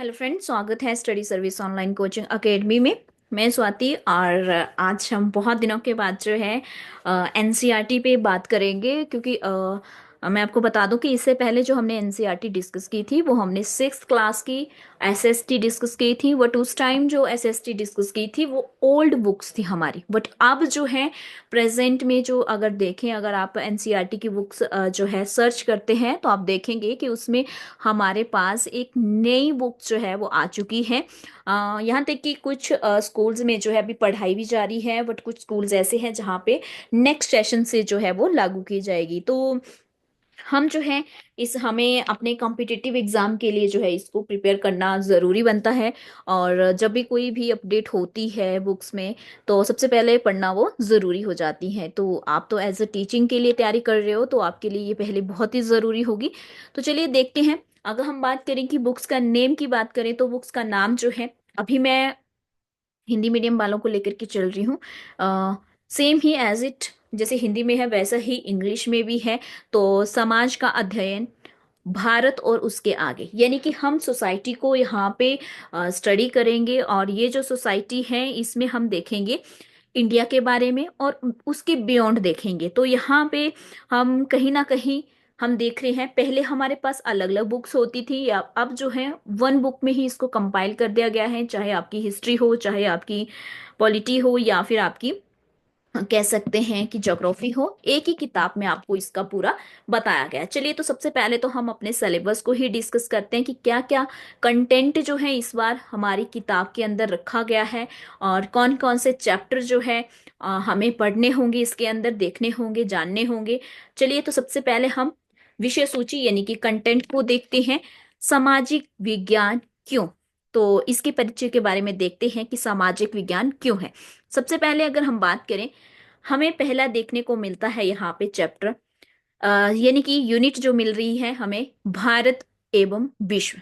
Hello friends, स्वागत है study service online coaching academy में। मैं स्वाति और आज हम बहुत दिनों के बाद जो है एनसीईआरटी पे बात करेंगे, क्योंकि मैं आपको बता दूं कि इससे पहले जो हमने एनसीईआरटी डिस्कस की थी वो हमने सिक्स क्लास की एसएसटी डिस्कस की थी। बट उस टाइम जो एसएसटी डिस्कस की थी वो ओल्ड बुक्स थी हमारी। बट अब जो है प्रेजेंट में जो अगर देखें, अगर आप एनसीईआरटी की बुक्स जो है सर्च करते हैं तो आप देखेंगे कि उसमें हमारे पास एक नई बुक जो है वो आ चुकी है। यहाँ तक कि कुछ स्कूल्स में जो है अभी पढ़ाई भी जारी है, बट कुछ स्कूल्स ऐसे हैं जहाँ पे नेक्स्ट सेशन से जो है वो लागू की जाएगी। तो हम जो है इस हमें अपने कॉम्पिटिटिव एग्जाम के लिए जो है इसको प्रिपेयर करना ज़रूरी बनता है। और जब भी कोई भी अपडेट होती है बुक्स में तो सबसे पहले पढ़ना वो ज़रूरी हो जाती है। तो आप तो एज अ टीचिंग के लिए तैयारी कर रहे हो तो आपके लिए ये पहले बहुत ही ज़रूरी होगी। तो चलिए देखते हैं। अगर हम बात करें कि बुक्स का नेम की बात करें तो बुक्स का नाम जो है, अभी मैं हिंदी मीडियम वालों को लेकर के चल रही हूँ। सेम ही एज इट जैसे हिंदी में है वैसा ही इंग्लिश में भी है। तो समाज का अध्ययन, भारत और उसके आगे, यानी कि हम सोसाइटी को यहाँ पे स्टडी करेंगे। और ये जो सोसाइटी है इसमें हम देखेंगे इंडिया के बारे में और उसके बियॉन्ड देखेंगे। तो यहाँ पे हम कहीं ना कहीं हम देख रहे हैं, पहले हमारे पास अलग अलग बुक्स होती थी, या अब जो है वन बुक में ही इसको कंपाइल कर दिया गया है। चाहे आपकी हिस्ट्री हो, चाहे आपकी पॉलिटी हो, या फिर आपकी कह सकते हैं कि ज्योग्राफी हो, एक ही किताब में आपको इसका पूरा बताया गया है। चलिए, तो सबसे पहले तो हम अपने सिलेबस को ही डिस्कस करते हैं कि क्या क्या कंटेंट जो है इस बार हमारी किताब के अंदर रखा गया है और कौन कौन से चैप्टर जो है हमें पढ़ने होंगे, इसके अंदर देखने होंगे, जानने होंगे। चलिए, तो सबसे पहले हम विषय सूची यानी कि कंटेंट को देखते हैं। सामाजिक विज्ञान क्यों? तो इसके परिचय के बारे में देखते हैं कि सामाजिक विज्ञान क्यों है। सबसे पहले अगर हम बात करें, हमें पहला देखने को मिलता है यहाँ पे चैप्टर, यानी कि यूनिट जो मिल रही है हमें, भारत एवं विश्व,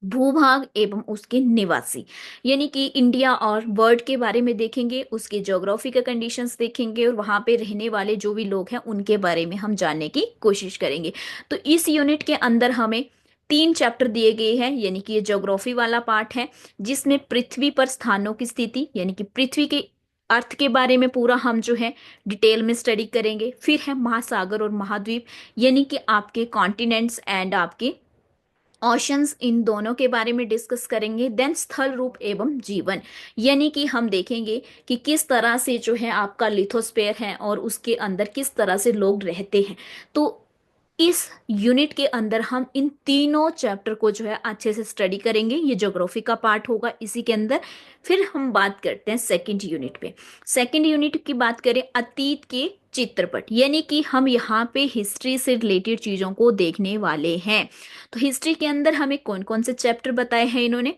भूभाग एवं उसके निवासी, यानी कि इंडिया और वर्ल्ड के बारे में देखेंगे, उसके ज्योग्राफिकल कंडीशंस देखेंगे और वहाँ पे रहने वाले जो भी लोग हैं उनके बारे में हम जानने की कोशिश करेंगे। तो इस यूनिट के अंदर हमें तीन चैप्टर दिए गए हैं, यानी कि ये ज्योग्राफी वाला पार्ट है जिसमें पृथ्वी पर स्थानों की स्थिति यानी कि पृथ्वी के अर्थ के बारे में पूरा हम जो है डिटेल में स्टडी करेंगे। फिर है महासागर और महाद्वीप, यानी कि आपके कॉन्टिनेंट्स एंड आपके ऑशंस, इन दोनों के बारे में डिस्कस करेंगे। देन स्थल रूप एवं जीवन, यानी कि हम देखेंगे कि किस तरह से जो है आपका लिथोस्फेयर है और उसके अंदर किस तरह से लोग रहते हैं। तो इस यूनिट के अंदर हम इन तीनों चैप्टर को जो है अच्छे से स्टडी करेंगे। ये ज्योग्राफी का पार्ट होगा इसी के अंदर। फिर हम बात करते हैं सेकंड यूनिट पे। सेकंड यूनिट की बात करें, अतीत के चित्रपट, यानी कि हम यहाँ पे हिस्ट्री से रिलेटेड चीजों को देखने वाले हैं। तो हिस्ट्री के अंदर हमें कौन कौन से चैप्टर बताए हैं इन्होंने?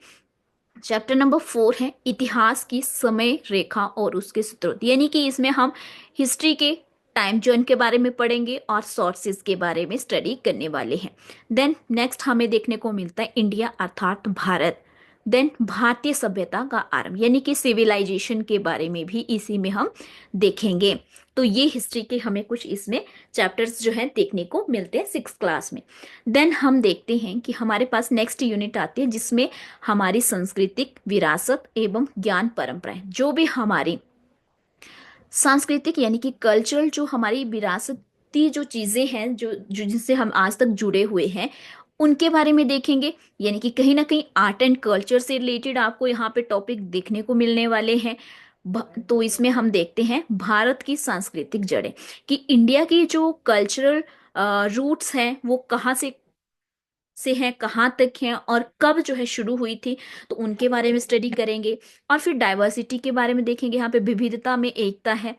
चैप्टर नंबर 4 है इतिहास की समय रेखा और उसके स्रोत, यानी कि इसमें हम हिस्ट्री के टाइम जोन के बारे में पढ़ेंगे और सोर्सेज के बारे में स्टडी करने वाले हैं। देन नेक्स्ट हमें देखने को मिलता है इंडिया अर्थात भारत। देन भारतीय सभ्यता का आरंभ, यानी कि सिविलाइजेशन के बारे में भी इसी में हम देखेंगे। तो ये हिस्ट्री के हमें कुछ इसमें चैप्टर्स जो है देखने को मिलते हैं सिक्स क्लास में। देन हम देखते हैं कि हमारे पास नेक्स्ट यूनिट आती है जिसमें हमारी सांस्कृतिक विरासत एवं ज्ञान परंपराएं, जो भी हमारी सांस्कृतिक यानी कि कल्चरल जो हमारी विरासती जो चीजें हैं, जो जिनसे हम आज तक जुड़े हुए हैं, उनके बारे में देखेंगे। यानी कि कहीं ना कहीं आर्ट एंड कल्चर से रिलेटेड आपको यहाँ पे टॉपिक देखने को मिलने वाले हैं। तो इसमें हम देखते हैं भारत की सांस्कृतिक जड़ें, कि इंडिया की जो कल्चरल रूट्स हैं वो कहाँ से हैं, कहाँ तक हैं और कब जो है शुरू हुई थी, तो उनके बारे में स्टडी करेंगे। और फिर डाइवर्सिटी के बारे में देखेंगे, यहाँ पे विविधता में एकता है,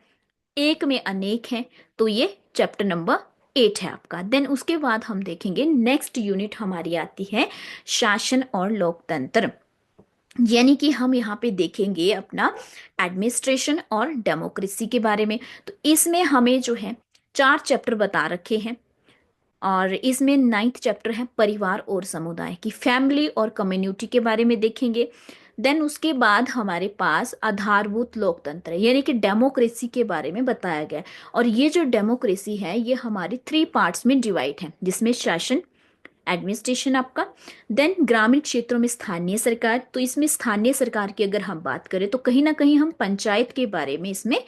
एक में अनेक है। तो ये चैप्टर नंबर 8 है आपका। देन उसके बाद हम देखेंगे नेक्स्ट यूनिट हमारी आती है शासन और लोकतंत्र, यानी कि हम यहाँ पे देखेंगे अपना एडमिनिस्ट्रेशन और डेमोक्रेसी के बारे में। तो इसमें हमें जो है चार चैप्टर बता रखे हैं और इसमें नाइन्थ चैप्टर है परिवार और समुदाय, की फैमिली और कम्युनिटी के बारे में देखेंगे। देन उसके बाद हमारे पास आधारभूत लोकतंत्र है, यानी कि डेमोक्रेसी के बारे में बताया गया है। और ये जो डेमोक्रेसी है ये हमारी थ्री पार्ट्स में डिवाइड है, जिसमें शासन, एडमिनिस्ट्रेशन आपका। देन ग्रामीण क्षेत्रों में स्थानीय सरकार, तो इसमें स्थानीय सरकार की अगर हम बात करें तो कहीं ना कहीं हम पंचायत के बारे में इसमें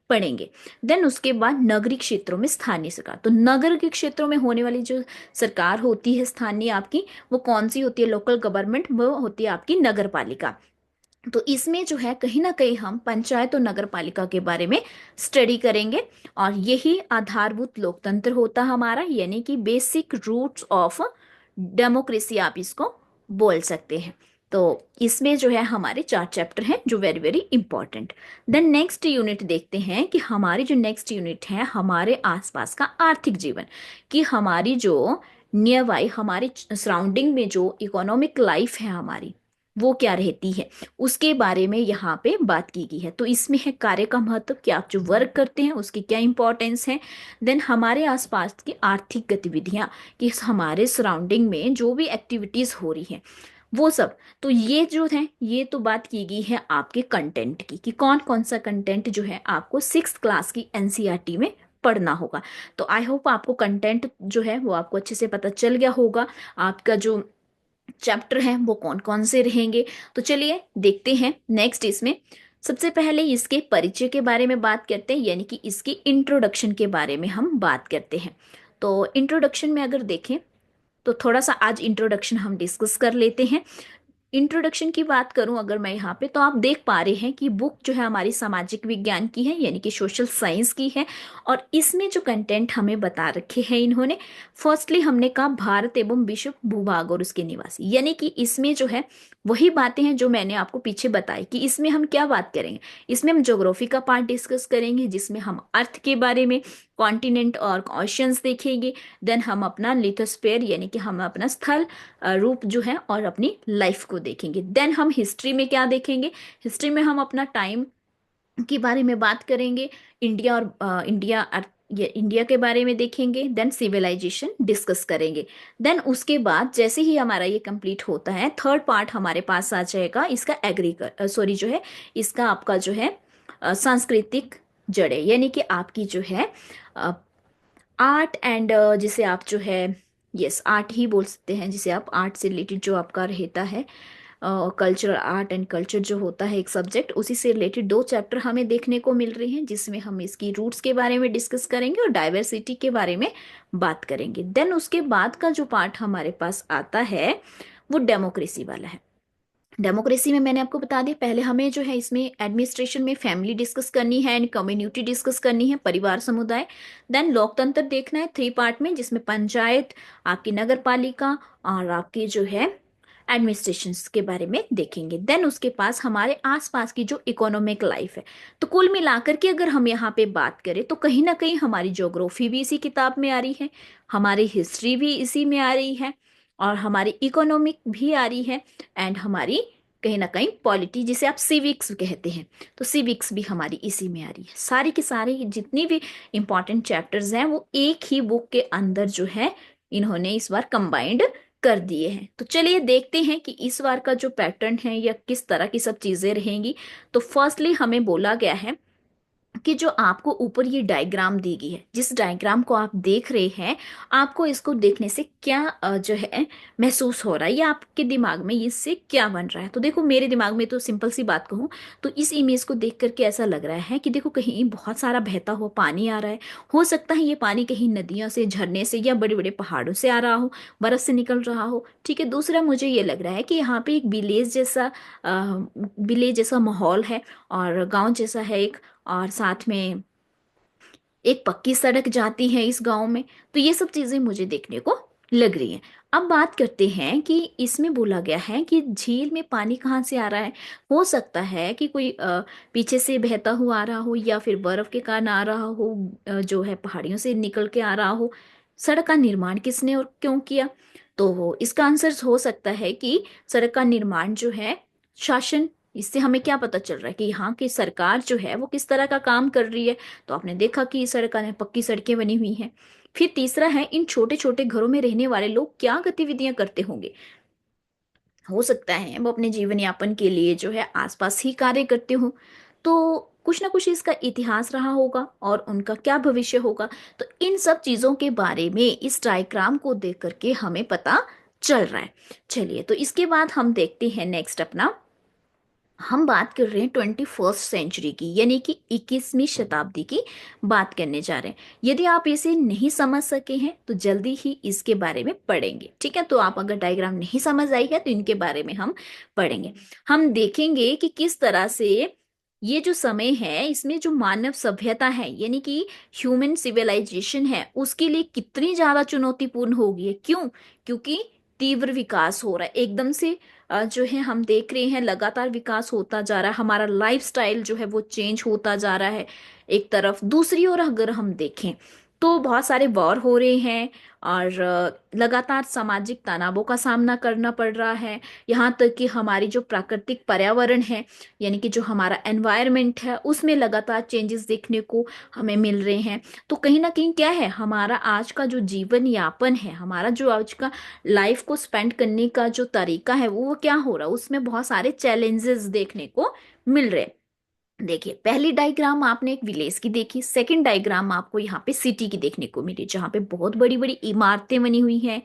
पढ़ेंगे। देन उसके बाद नगरीय क्षेत्रों में स्थानीय सरकार, तो नगर के क्षेत्रों में होने वाली जो सरकार होती है स्थानीय आपकी, वो कौन सी होती है, लोकल गवर्नमेंट, वो होती है आपकी नगर पालिका। तो इसमें जो है कहीं ना कहीं हम पंचायत और नगर पालिका के बारे में स्टडी करेंगे। और यही आधारभूत लोकतंत्र होता हमारा, यानी कि बेसिक रूट्स ऑफ डेमोक्रेसी आप इसको बोल सकते हैं। तो इसमें जो है हमारे 4 चैप्टर हैं जो very very important. Then next unit देखते हैं कि हमारी जो नेक्स्ट यूनिट है हमारे आसपास का आर्थिक जीवन, कि हमारी जो नियर बाई हमारे सराउंडिंग में जो इकोनॉमिक लाइफ है हमारी, वो क्या रहती है, उसके बारे में यहाँ पे बात की गई है। तो इसमें है कार्य का महत्व, कि आप जो वर्क करते हैं उसकी क्या इंपॉर्टेंस है। देन हमारे आसपास की आर्थिक गतिविधियां, कि हमारे सराउंडिंग में जो भी एक्टिविटीज हो रही हैं वो सब। तो ये जो है ये तो बात की गई है आपके कंटेंट की, कि कौन कौन सा कंटेंट जो है आपको 6th क्लास की एनसीईआरटी में पढ़ना होगा। तो आई होप आपको कंटेंट जो है वो आपको अच्छे से पता चल गया होगा, आपका जो चैप्टर हैं वो कौन कौन से रहेंगे। तो चलिए देखते हैं नेक्स्ट इसमें। सबसे पहले इसके परिचय के बारे में बात करते हैं, यानी कि इसकी इंट्रोडक्शन के बारे में हम बात करते हैं। तो इंट्रोडक्शन में अगर देखें तो थोड़ा सा आज इंट्रोडक्शन हम डिस्कस कर लेते हैं। इंट्रोडक्शन की बात करूं अगर मैं यहाँ पे, तो आप देख पा रहे हैं कि बुक जो है हमारी सामाजिक विज्ञान की है, यानी कि सोशल साइंस की है। और इसमें जो कंटेंट हमें बता रखे हैं इन्होंने, फर्स्टली हमने कहा भारत एवं विश्व भूभाग और उसके निवासी, यानी कि इसमें जो है वही बातें हैं जो मैंने आपको पीछे बताई, कि इसमें हम क्या बात करेंगे। इसमें हम ज्योग्राफी का पार्ट डिस्कस करेंगे, जिसमें हम अर्थ के बारे में, कॉन्टिनेंट और ओशंस देखेंगे। देन हम अपना लिथोस्फीयर, यानी कि हम अपना स्थल रूप जो है और अपनी लाइफ को देखेंगे। देन हम हिस्ट्री में क्या देखेंगे, हिस्ट्री में हम अपना टाइम के बारे में बात करेंगे, इंडिया और ये इंडिया के बारे में देखेंगे। देन सिविलाइजेशन डिस्कस करेंगे। देन उसके बाद जैसे ही हमारा ये कंप्लीट होता है, थर्ड पार्ट हमारे पास आ जाएगा इसका जो है इसका आपका जो है सांस्कृतिक जड़ें, यानी कि आपकी जो है आर्ट एंड जिसे आप जो है, यस आर्ट ही बोल सकते हैं, जिसे आप आर्ट से रिलेटेड जो आपका रहता है, कल्चरल आर्ट एंड कल्चर जो होता है एक सब्जेक्ट, उसी से रिलेटेड 2 चैप्टर हमें देखने को मिल रहे हैं, जिसमें हम इसकी रूट्स के बारे में डिस्कस करेंगे और डाइवर्सिटी के बारे में बात करेंगे। देन उसके बाद का जो पार्ट हमारे पास आता है वो डेमोक्रेसी वाला है। डेमोक्रेसी में मैंने आपको बता दिया, पहले हमें जो है इसमें एडमिनिस्ट्रेशन में फैमिली डिस्कस करनी है एंड कम्युनिटी डिस्कस करनी है, परिवार समुदाय। देन लोकतंत्र देखना है 3 पार्ट में, जिसमें पंचायत, आपकी नगर पालिका और आपकी जो है एडमिनिस्ट्रेशन के बारे में देखेंगे। देन उसके पास हमारे आसपास की जो इकोनॉमिक लाइफ है। तो कुल मिलाकर के अगर हम यहाँ पे बात करें तो कहीं ना कहीं हमारी ज्योग्राफी भी इसी किताब में आ रही है, हमारी हिस्ट्री भी इसी में आ रही है, और हमारी इकोनॉमिक भी आ रही है, एंड हमारी कहीं ना कहीं पॉलिटी, जिसे आप सिविक्स कहते हैं, तो सिविक्स भी हमारी इसी में आ रही है। सारी की सारी जितनी भी इंपॉर्टेंट चैप्टर्स हैं वो एक ही बुक के अंदर जो है इन्होंने इस बार कंबाइंड कर दिए हैं। तो चलिए देखते हैं कि इस बार का जो पैटर्न है या किस तरह की सब चीजें रहेंगी। तो फर्स्टली हमें बोला गया है कि जो आपको ऊपर ये डायग्राम दी गई है, जिस डायग्राम को आप देख रहे हैं, आपको इसको देखने से क्या जो है महसूस हो रहा है, या आपके दिमाग में इससे क्या बन रहा है। तो देखो मेरे दिमाग में तो सिंपल सी बात कहूँ तो इस इमेज को देख करके ऐसा लग रहा है कि देखो कहीं बहुत सारा बहता हुआ पानी आ रहा है। हो सकता है ये पानी कहीं नदियों से, झरने से या बड़े बड़े पहाड़ों से आ रहा हो, बर्फ से निकल रहा हो। ठीक है, दूसरा मुझे ये लग रहा है कि यहाँ पे एक विलेज जैसा माहौल है, और गांव जैसा है एक, और साथ में एक पक्की सड़क जाती है इस गांव में। तो ये सब चीजें मुझे देखने को लग रही हैं। अब बात करते हैं कि इसमें बोला गया है कि झील में पानी कहाँ से आ रहा है। हो सकता है कि कोई पीछे से बहता हुआ आ रहा हो, या फिर बर्फ के कारण आ रहा हो, जो है पहाड़ियों से निकल के आ रहा हो। सड़क का निर्माण किसने और क्यों किया, तो इसका आंसर हो सकता है कि सड़क का निर्माण जो है शासन, इससे हमें क्या पता चल रहा है कि यहाँ की सरकार जो है वो किस तरह का काम कर रही है। तो आपने देखा कि सड़कें, पक्की सड़कें बनी हुई हैं। फिर तीसरा है, इन छोटे छोटे घरों में रहने वाले लोग क्या गतिविधियां करते होंगे। हो सकता है वो अपने जीवन यापन के लिए जो है आसपास ही कार्य करते हो। तो कुछ ना कुछ इसका इतिहास रहा होगा और उनका क्या भविष्य होगा। तो इन सब चीजों के बारे में इस डायग्राम को देख करके हमें पता चल रहा है। चलिए, तो इसके बाद हम देखते हैं नेक्स्ट अपना, हम बात कर रहे हैं 21st सेंचुरी की, यानी कि 21वीं शताब्दी की बात करने जा रहे हैं। यदि आप इसे नहीं समझ सके हैं तो जल्दी ही इसके बारे में पढ़ेंगे, ठीक है। तो आप अगर डायग्राम नहीं समझ आई है तो इनके बारे में हम पढ़ेंगे। हम देखेंगे कि किस तरह से ये जो समय है इसमें जो मानव सभ्यता है यानी कि ह्यूमन सिविलाइजेशन है उसके लिए कितनी ज्यादा चुनौतीपूर्ण होगी है। क्यों? क्योंकि तीव्र विकास हो रहा है एकदम से। जो है हम देख रहे हैं लगातार विकास होता जा रहा है, हमारा लाइफस्टाइल जो है वो चेंज होता जा रहा है एक तरफ। दूसरी ओर अगर हम देखें तो बहुत सारे वॉर हो रहे हैं और लगातार सामाजिक तनावों का सामना करना पड़ रहा है। यहाँ तक कि हमारी जो प्राकृतिक पर्यावरण है यानी कि जो हमारा एनवायरनमेंट है उसमें लगातार चेंजेस देखने को हमें मिल रहे हैं। तो कहीं ना कहीं क्या है, हमारा आज का जो जीवन यापन है, हमारा जो आज का लाइफ को स्पेंड करने का जो तरीका है वो क्या हो रहा है, उसमें बहुत सारे चैलेंजेस देखने को मिल रहे हैं। देखिए, पहली डायग्राम आपने एक विलेज की देखी, सेकंड डायग्राम आपको यहाँ पे सिटी की देखने को मिली जहाँ पे बहुत बड़ी बड़ी इमारतें बनी हुई हैं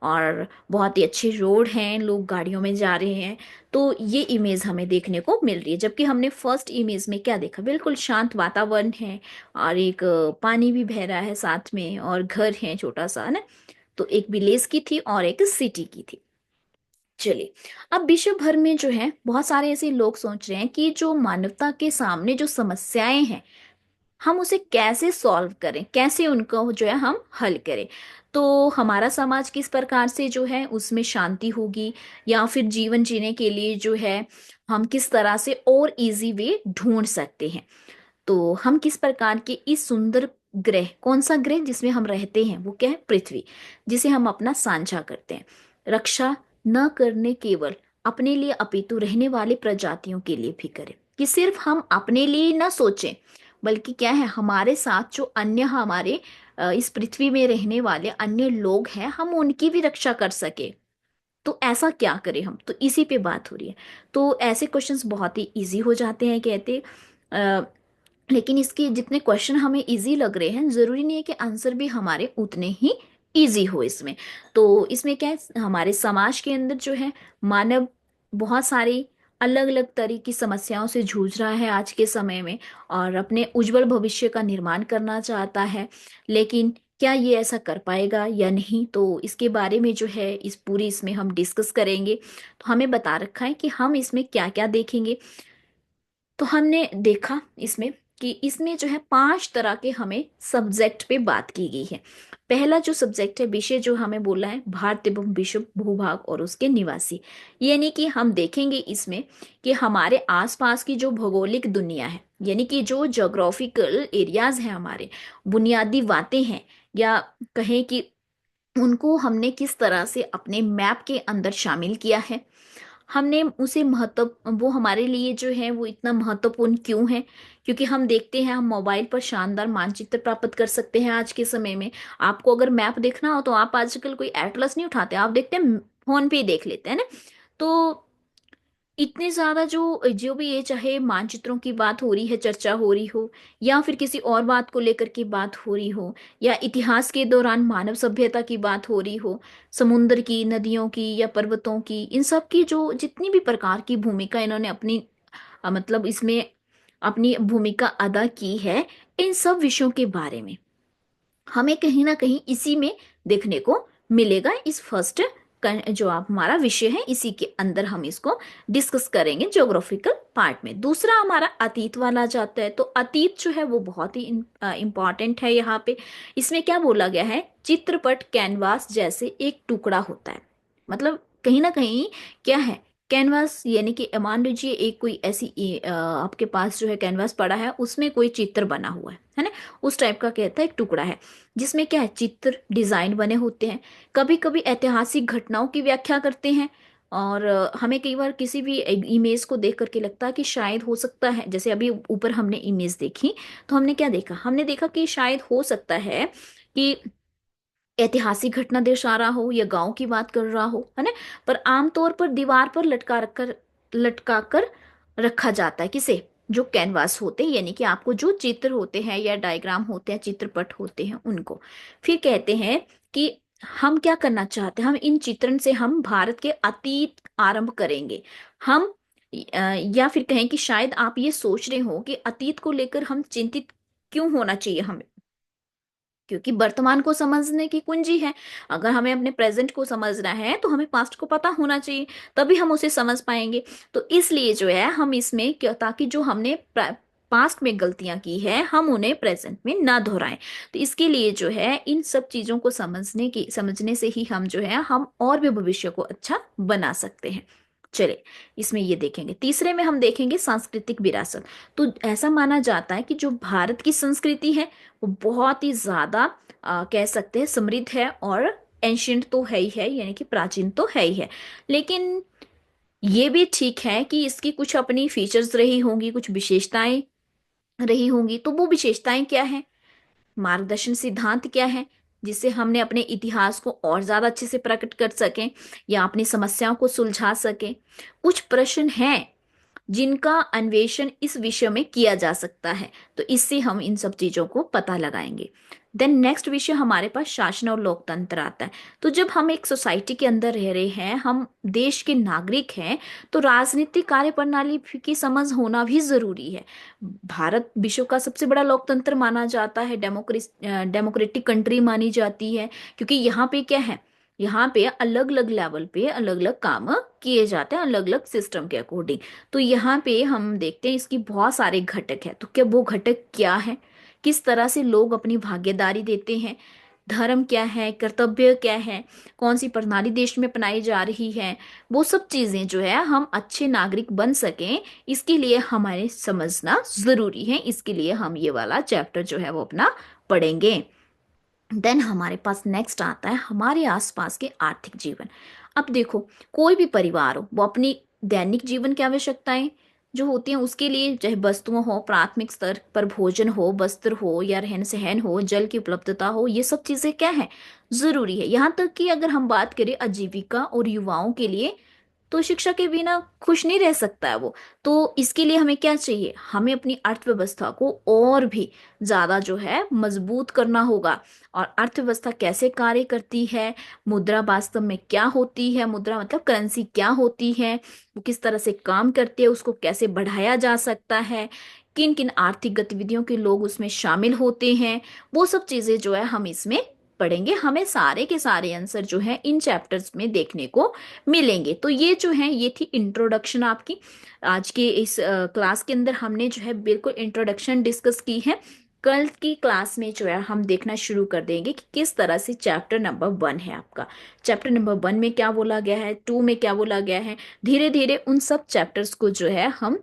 और बहुत ही अच्छे रोड हैं, लोग गाड़ियों में जा रहे हैं। तो ये इमेज हमें देखने को मिल रही है। जबकि हमने फर्स्ट इमेज में क्या देखा, बिल्कुल शांत वातावरण है और एक पानी भी बह रहा है साथ में और घर है छोटा सा, है ना। तो एक विलेज की थी और एक सिटी की थी। चलिए, अब विश्व भर में जो है बहुत सारे ऐसे लोग सोच रहे हैं कि जो मानवता के सामने जो समस्याएं हैं हम उसे कैसे सॉल्व करें, कैसे उनको जो है हम हल करें। तो हमारा समाज किस प्रकार से जो है उसमें शांति होगी, या फिर जीवन जीने के लिए जो है हम किस तरह से और इजी वे ढूंढ सकते हैं। तो हम किस प्रकार के इस सुंदर ग्रह, कौन सा ग्रह जिसमें हम रहते हैं वो क्या है, पृथ्वी, जिसे हम अपना साझा करते हैं, रक्षा न करने केवल अपने लिए अपितु रहने वाले प्रजातियों के लिए भी करें। कि सिर्फ हम अपने लिए ना सोचें बल्कि क्या है, हमारे साथ जो अन्य हमारे इस पृथ्वी में रहने वाले अन्य लोग हैं हम उनकी भी रक्षा कर सके। तो ऐसा क्या करें हम, तो इसी पे बात हो रही है। तो ऐसे क्वेश्चंस बहुत ही इजी हो जाते हैं कहते, लेकिन इसके जितने क्वेश्चन हमें इजी लग रहे हैं जरूरी नहीं है कि आंसर भी हमारे उतने ही इजी हो इसमें। तो इसमें क्या है, हमारे समाज के अंदर जो है मानव बहुत सारी अलग अलग तरह की समस्याओं से जूझ रहा है आज के समय में और अपने उज्जवल भविष्य का निर्माण करना चाहता है। लेकिन क्या ये ऐसा कर पाएगा या नहीं, तो इसके बारे में जो है इस पूरी इसमें हम डिस्कस करेंगे। तो हमें बता रखा है कि हम इसमें क्या क्या देखेंगे। तो हमने देखा इसमें कि इसमें जो है 5 तरह के हमें सब्जेक्ट पे बात की गई है। पहला जो सब्जेक्ट है, विषय जो हमें बोला है, भारत एवं विश्व भूभाग और उसके निवासी। यानी कि हम देखेंगे इसमें कि हमारे आसपास की जो भौगोलिक दुनिया है यानी कि जो ज्योग्राफिकल एरियाज हैं, हमारे बुनियादी बातें हैं, या कहें कि उनको हमने किस तरह से अपने मैप के अंदर शामिल किया है। हमने उसे महत्व, वो हमारे लिए जो है वो इतना महत्वपूर्ण क्यों है, क्योंकि हम देखते हैं हम मोबाइल पर शानदार मानचित्र प्राप्त कर सकते हैं आज के समय में। आपको अगर मैप देखना हो तो आप आजकल कोई एटलस नहीं उठाते, आप देखते हैं फोन पे ही देख लेते हैं ना। तो इतने ज्यादा जो जो भी ये चाहे मानचित्रों की बात हो रही है, चर्चा हो रही हो, या फिर किसी और बात को लेकर के बात हो रही हो, या इतिहास के दौरान मानव सभ्यता की बात हो रही हो, समुद्र की, नदियों की या पर्वतों की, इन सब की जो जितनी भी प्रकार की भूमिका इन्होंने अपनी मतलब इसमें अपनी भूमिका अदा की है, इन सब विषयों के बारे में हमें कहीं ना कहीं इसी में देखने को मिलेगा। इस फर्स्ट जो आप हमारा विषय है इसी के अंदर हम इसको डिस्कस करेंगे ज्योग्राफिकल पार्ट में। दूसरा हमारा अतीत वाला जाता है। तो अतीत जो है वो बहुत ही इंपॉर्टेंट है यहाँ पे। इसमें क्या बोला गया है, चित्रपट कैनवास जैसे एक टुकड़ा होता है। मतलब कहीं ना कहीं क्या है, कैनवास यानी कि मान लीजिए एक कोई ऐसी आपके पास जो है कैनवास पड़ा है उसमें कोई चित्र बना हुआ है ना, उस टाइप का कहता है एक टुकड़ा है जिसमें क्या है, चित्र डिजाइन बने होते हैं। कभी कभी ऐतिहासिक घटनाओं की व्याख्या करते हैं और हमें कई बार किसी भी इमेज को देख करके लगता है कि शायद हो सकता है, जैसे अभी ऊपर हमने इमेज देखी तो हमने क्या देखा, हमने देखा कि शायद हो सकता है कि ऐतिहासिक घटना दर्शा रहा हो या गांव की बात कर रहा हो, है ना। पर आमतौर पर दीवार पर लटका कर रखा जाता है, किसे, जो कैनवास होते हैं, यानी कि आपको जो चित्र होते हैं या डायग्राम होते हैं, चित्रपट होते हैं उनको। फिर कहते हैं कि हम क्या करना चाहते हैं, हम इन चित्रण से हम भारत के अतीत आरंभ करेंगे। हम या फिर कहें कि शायद आप ये सोच रहे हो कि अतीत को लेकर हम चिंतित क्यों होना चाहिए हमें, क्योंकि वर्तमान को समझने की कुंजी है। अगर हमें अपने प्रेजेंट को समझना है तो हमें पास्ट को पता होना चाहिए, तभी हम उसे समझ पाएंगे। तो इसलिए जो है हम इसमें क्या, ताकि जो हमने पास्ट में गलतियां की है हम उन्हें प्रेजेंट में ना दोहराएं। तो इसके लिए जो है इन सब चीजों को समझने से ही हम जो है हम और भी भविष्य को अच्छा बना सकते हैं। चले, इसमें ये देखेंगे। तीसरे में हम देखेंगे सांस्कृतिक विरासत। तो ऐसा माना जाता है कि जो भारत की संस्कृति है वो बहुत ही ज्यादा कह सकते हैं समृद्ध है, और एंशियंट तो है ही है, यानी कि प्राचीन तो है ही है। लेकिन ये भी ठीक है कि इसकी कुछ अपनी फीचर्स रही होंगी, कुछ विशेषताएं रही होंगी। तो वो विशेषताएं क्या है, मार्गदर्शन सिद्धांत क्या है, जिससे हमने अपने इतिहास को और ज्यादा अच्छे से प्रकट कर सकें या अपनी समस्याओं को सुलझा सकें। कुछ प्रश्न हैं जिनका अन्वेषण इस विषय में किया जा सकता है, तो इससे हम इन सब चीजों को पता लगाएंगे। देन नेक्स्ट विषय हमारे पास शासन और लोकतंत्र आता है। तो जब हम एक सोसाइटी के अंदर रह रहे हैं, हम देश के नागरिक हैं, तो राजनीतिक कार्यप्रणाली की समझ होना भी जरूरी है। भारत विश्व का सबसे बड़ा लोकतंत्र माना जाता है, डेमोक्रेटिक कंट्री मानी जाती है, क्योंकि यहाँ पे क्या है, यहाँ पे अलग अलग लेवल पे अलग अलग काम किए जाते हैं, अलग अलग सिस्टम के अकॉर्डिंग। तो यहाँ पे हम देखते हैं इसकी बहुत सारे घटक है। तो क्या वो घटक क्या है, किस तरह से लोग अपनी भागीदारी देते हैं, धर्म क्या है, कर्तव्य क्या है, कौन सी प्रणाली देश में अपनाई जा रही है, वो सब चीजें जो है हम अच्छे नागरिक बन सकें, इसके लिए हमारे समझना जरूरी है। इसके लिए हम ये वाला चैप्टर जो है वो अपना पढ़ेंगे। देन हमारे पास नेक्स्ट आता है हमारे आसपास के आर्थिक जीवन। अब देखो, कोई भी परिवार हो वो अपनी दैनिक जीवन की आवश्यकताएं जो होती हैं उसके लिए, चाहे वस्तुओं हो, प्राथमिक स्तर पर भोजन हो, वस्त्र हो या रहन सहन हो, जल की उपलब्धता हो, ये सब चीजें क्या है, जरूरी है। यहाँ तक कि अगर हम बात करें आजीविका और युवाओं के लिए, तो शिक्षा के बिना खुश नहीं रह सकता है वो। तो इसके लिए हमें क्या चाहिए, हमें अपनी अर्थव्यवस्था को और भी ज्यादा जो है मजबूत करना होगा। और अर्थव्यवस्था कैसे कार्य करती है, मुद्रा वास्तव में क्या होती है, मुद्रा मतलब करेंसी क्या होती है, वो किस तरह से काम करती है, उसको कैसे बढ़ाया जा सकता है, किन किन आर्थिक गतिविधियों के लोग उसमें शामिल होते हैं, वो सब चीजें जो है हम इसमें पढ़ेंगे। हमें सारे के सारे आंसर जो है इन चैप्टर्स में देखने को मिलेंगे। तो ये जो है ये थी इंट्रोडक्शन आपकी। आज के इस क्लास के अंदर हमने जो है बिल्कुल इंट्रोडक्शन डिस्कस की है। कल की क्लास में जो है हम देखना शुरू कर देंगे कि किस तरह से चैप्टर नंबर 1 है आपका, चैप्टर नंबर 1 में क्या बोला गया है, 2 में क्या बोला गया है। धीरे धीरे उन सब चैप्टर्स को जो है हम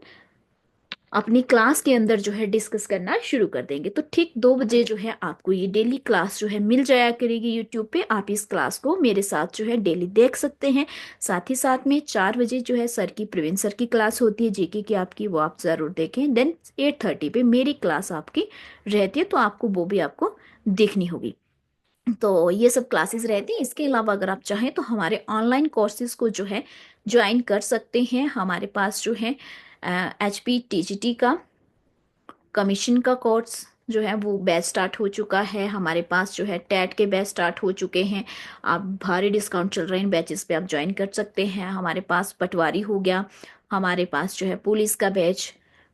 अपनी क्लास के अंदर जो है डिस्कस करना शुरू कर देंगे। तो ठीक 2 बजे जो है आपको ये डेली क्लास जो है मिल जाया करेगी यूट्यूब पे। आप इस क्लास को मेरे साथ जो है डेली देख सकते हैं। साथ ही साथ में 4 बजे जो है सर की, प्रवीण सर की क्लास होती है जीके की आपकी, वो आप जरूर देखें। देन 8:30 पे मेरी क्लास आपकी रहती है, तो आपको वो भी आपको देखनी होगी। तो ये सब क्लासेस रहती हैं। इसके अलावा अगर आप चाहें तो हमारे ऑनलाइन कोर्सेज को जो है ज्वाइन कर सकते हैं। हमारे पास जो है HP TGT का कमीशन का कोर्स जो है वो बैच स्टार्ट हो चुका है। हमारे पास जो है टेट के बैच स्टार्ट हो चुके हैं। आप भारी डिस्काउंट चल रहे हैं, इन बैचेस पे आप ज्वाइन कर सकते हैं। हमारे पास पटवारी हो गया, हमारे पास जो है पुलिस का बैच,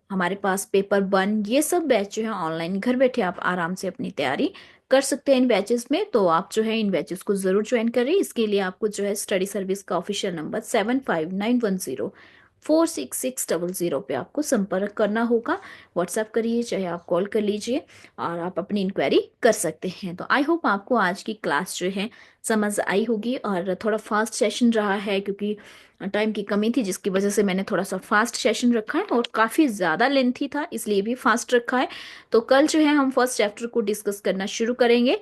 हमारे पास पेपर 1, ये सब बैच जो है ऑनलाइन घर बैठे आप आराम से अपनी तैयारी कर सकते हैं इन बैचेस में। तो आप जो है इन बैचेस को जरूर ज्वाइन करें। इसके लिए आपको जो है स्टडी सर्विस का ऑफिशियल नंबर 7591046600 पे आपको संपर्क करना होगा। व्हाट्सएप करिए चाहे आप कॉल कर लीजिए, और आप अपनी इंक्वायरी कर सकते हैं। तो आई होप आपको आज की क्लास जो है समझ आई होगी। और थोड़ा फास्ट सेशन रहा है क्योंकि टाइम की कमी थी, जिसकी वजह से मैंने थोड़ा सा फास्ट सेशन रखा है, और काफ़ी ज़्यादा लेंथी था इसलिए भी फास्ट रखा है। तो कल जो है हम फर्स्ट चैप्टर को डिस्कस करना शुरू करेंगे।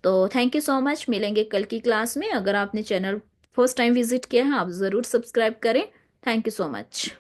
तो थैंक यू सो मच, मिलेंगे कल की क्लास में। अगर आपने चैनल फर्स्ट टाइम विजिट किया है आप ज़रूर सब्सक्राइब करें। Thank you so much.